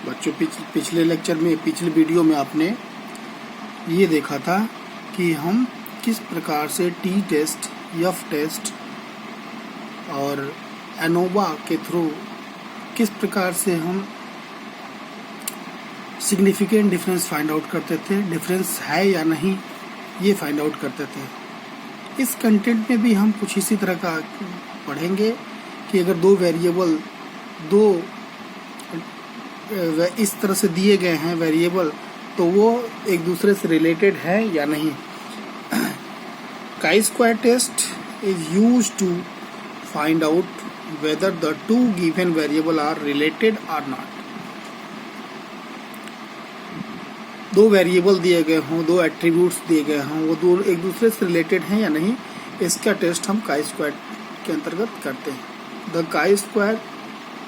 बच्चों पिछले लेक्चर में, पिछले वीडियो में आपने ये देखा था कि हम किस प्रकार से टी टेस्ट, एफ टेस्ट और एनोवा के थ्रू किस प्रकार से हम सिग्निफिकेंट डिफरेंस फाइंड आउट करते थे, डिफरेंस है या नहीं ये फाइंड आउट करते थे। इस कंटेंट में भी हम कुछ इसी तरह का पढ़ेंगे कि अगर दो वेरिएबल इस तरह से दिए गए हैं वेरिएबल, तो वो एक दूसरे से रिलेटेड है या नहीं। Chi square test is used to find out whether the two given variable are related or not। दो वेरिएबल दिए गए हों, दो एट्रीब्यूट्स दिए गए हों, वो दो एक दूसरे से रिलेटेड हैं या नहीं, इसका टेस्ट हम काई स्क्वायर के अंतर्गत करते हैं। The chi square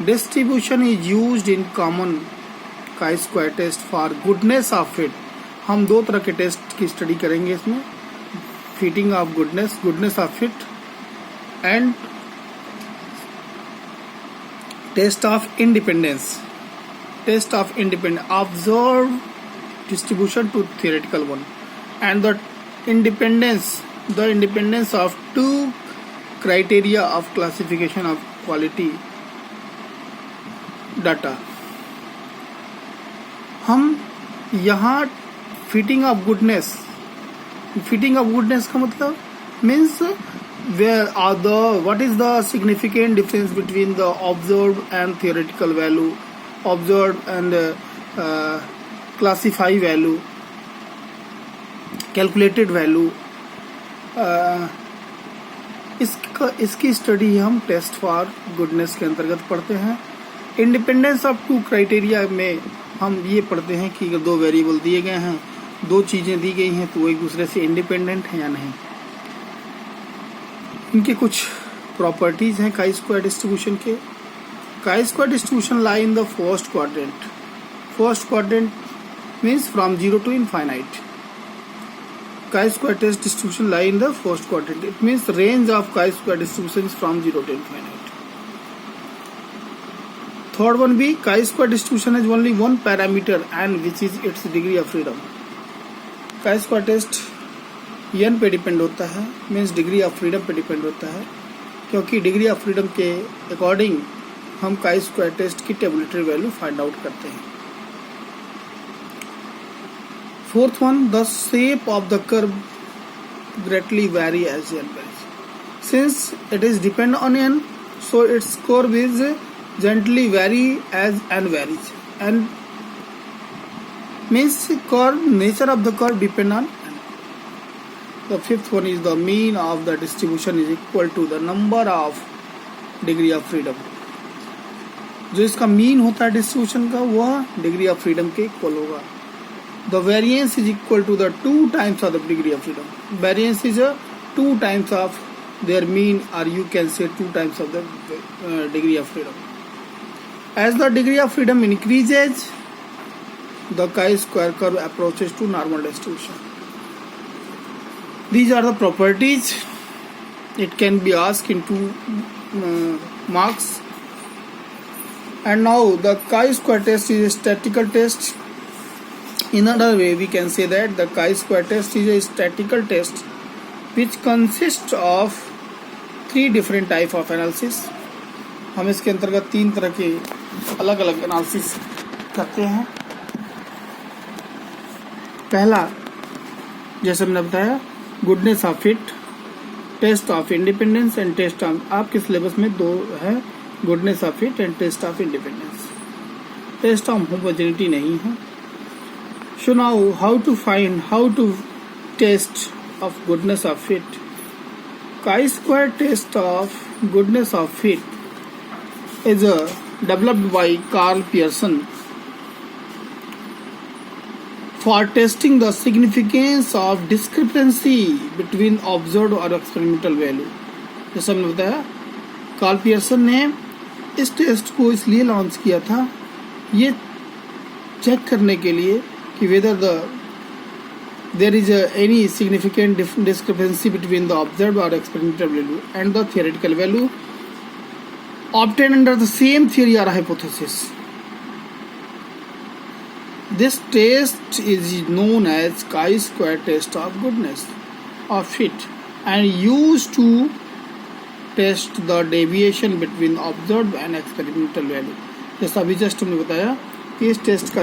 distribution is used in common chi square test for goodness of fit. हम दो तरह के टेस्ट की स्टडी करेंगे इसमें, fitting of goodness of fit and test of independence. Test of independence observe distribution to theoretical one, and the independence of two criteria of classification of quality data। हम यहाँ fitting of goodness का मतलब means where are the what is the significant difference between the observed and theoretical value, observed and classify value, calculated value, इसकी study हम test for goodness के अंतर्गत पढ़ते हैं। इंडिपेंडेंस ऑफ टू क्राइटेरिया में हम ये पढ़ते हैं कि अगर दो वेरिएबल दिए गए हैं, दो चीजें दी गई हैं, तो वो एक दूसरे से इंडिपेंडेंट हैं या नहीं। इनके कुछ प्रॉपर्टीज हैं काई स्क्वायर डिस्ट्रीब्यूशन के। काई square distribution lie in the first quadrant. First quadrant means from 0 to infinite। chi-square test distribution lie in the first quadrant. It means range of chi-square distribution is from 0 to infinite। Third one be chi-square distribution has only one parameter and which is its degree of freedom। chi-square test n पे depend होता है, means degree of freedom पे depend होता है, क्योंकि degree of freedom के according हम chi-square test की टेबुलेटरी वैल्यू फाइंड आउट करते हैं। Fourth one, the shape of the curve greatly vary as n varies। Since it is depend on n, so its curve is gently vary as n varies, and means nature of the curve depend on n। The fifth one is the mean of the distribution is equal to the number of degree of freedom। जो इसका mean होता है distribution का, वह degree of freedom के equal होगा। The variance is equal to the 2 times of the degree of freedom। Variance is 2 times of their mean, or you can say 2 times of the degree of freedom। As the degree of freedom increases, the chi-square curve approaches to normal distribution। These are the properties। It can be asked in 2 marks। And now the chi-square test is a statistical test। In another way, we can say that the chi-square test is a statistical test which consists of 3 different type of analysis। हम इसके अंतर्गत 3 तरह के अलग अलग analysis करते हैं। पहला, जैसे मैंने बताया, goodness of fit, test of independence and test of, आपके सिलेबस में 2 है, goodness of fit and test of independence. Test of homogeneity नहीं है। So now how to test of goodness of fit। chi-square test of goodness of fit is developed by Carl Pearson for testing the significance of discrepancy between observed और experimental value। जैसा हमने बताया, Karl Pearson ने इस test को इसलिए launch किया था, ये चेक करने के लिए कि whether there is any significant discrepancy between the observed or experimental value and the theoretical value obtained under the same theory or hypothesis। This test is known as chi-square test of goodness or fit and used to test the deviation between observed and experimental value. जैसा अभी just हमने बताया कि इस test का